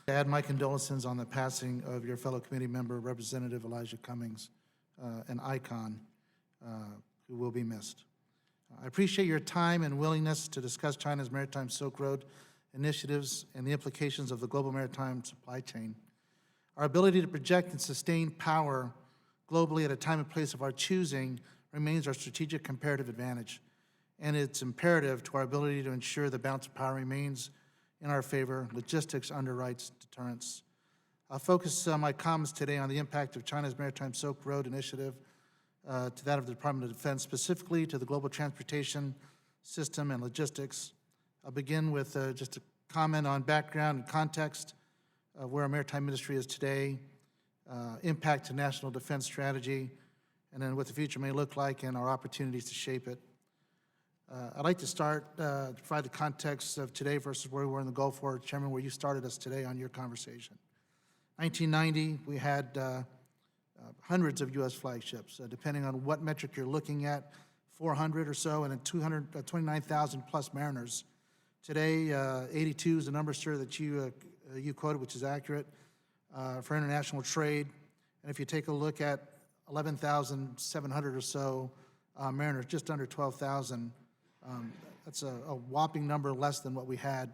I add my condolences on the passing of your fellow committee member, Representative Elijah Cummings, an icon who will be missed. I appreciate your time and willingness to discuss China's Maritime Silk Road initiatives and the implications of the global maritime supply chain. Our ability to project and sustain power globally at a time and place of our choosing remains our strategic comparative advantage, and it's imperative to our ability to ensure the balance of power remains in our favor. Logistics underwrites deterrence. I'll focus my comments today on the impact of China's Maritime Silk Road initiative to that of the Department of Defense, specifically to the global transportation system and logistics. I'll begin with just a comment on background and context of where our maritime industry is today, impact to national defense strategy, and then what the future may look like and our opportunities to shape it. I'd like to start to provide the context of today versus where we were in the Gulf War, Chairman, where you started us today on your conversation. 1990, we had hundreds of U.S. flagships, depending on what metric you're looking at, 400 or so, and then 29,000 plus mariners. Today, 82 is the number, sir, that you quoted, which is accurate for international trade. And if you take a look at 11,700 or so mariners, just under 12,000, that's a whopping number less than what we had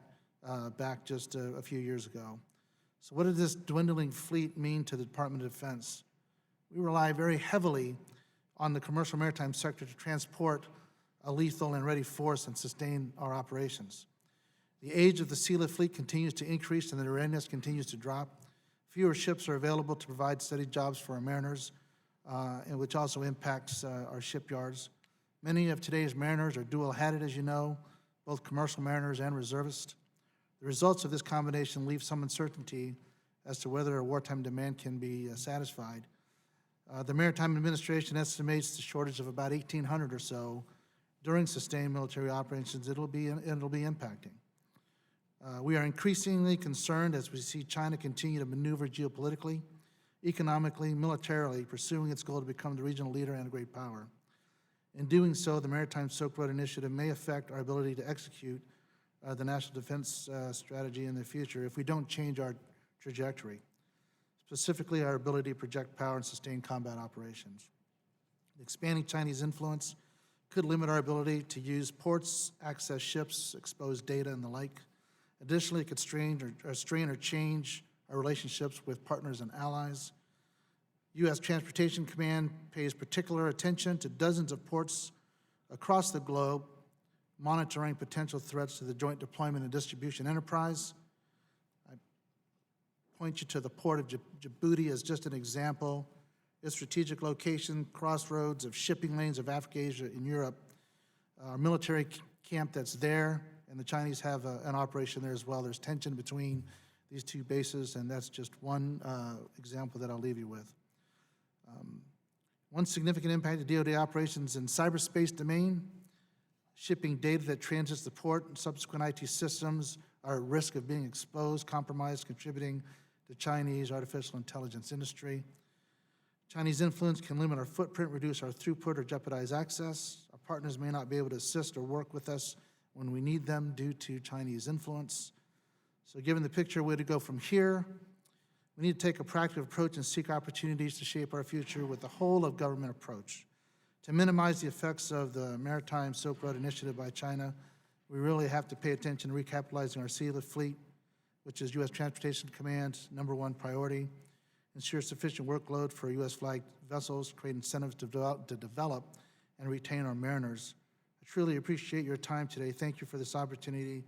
back just a few years ago. So what does this dwindling fleet mean to the Department of Defense? We rely very heavily on the commercial maritime sector to transport a lethal and ready force and sustain our operations. The age of the sealift fleet continues to increase and the readiness continues to drop. Fewer ships are available to provide steady jobs for our mariners, and which also impacts our shipyards. Many of today's mariners are dual-hatted, as you know, both commercial mariners and reservists. The results of this combination leave some uncertainty as to whether a wartime demand can be satisfied. The Maritime Administration estimates the shortage of about 1,800 or so during sustained military operations. It'll be impacting. We are increasingly concerned as we see China continue to maneuver geopolitically, economically, militarily, pursuing its goal to become the regional leader and a great power. In doing so, the Maritime Silk Road Initiative may affect our ability to execute the national defense strategy in the future if we don't change our trajectory, specifically our ability to project power and sustain combat operations. The expanding Chinese influence could limit our ability to use ports, access ships, expose data, and the like. Additionally, it could strain or change our relationships with partners and allies. U.S. Transportation Command pays particular attention to dozens of ports across the globe, monitoring potential threats to the joint deployment and distribution enterprise. I point you to the port of Djibouti as just an example. Its strategic location, crossroads of shipping lanes of Africa, Asia, and Europe. Our military camp that's there, and the Chinese have an operation there as well. There's tension between these two bases, and that's just one example that I'll leave you with. One significant impact of DoD operations in cyberspace domain, shipping data that transits the port and subsequent IT systems are at risk of being exposed, compromised, contributing to Chinese artificial intelligence industry. Chinese influence can limit our footprint, reduce our throughput, or jeopardize access. Our partners may not be able to assist or work with us when we need them due to Chinese influence. So given the picture, where to go from here, we need to take a proactive approach and seek opportunities to shape our future with a whole of government approach. To minimize the effects of the Maritime Silk Road Initiative by China, we really have to pay attention to recapitalizing our sealift fleet, which is U.S. Transportation Command's #1 priority, ensure sufficient workload for U.S.-flagged vessels, create incentives to develop and retain our mariners. I truly appreciate your time today. Thank you for this opportunity.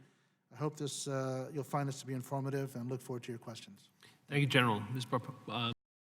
I hope you'll find this to be informative and look forward to your questions. Thank you, General. Ms.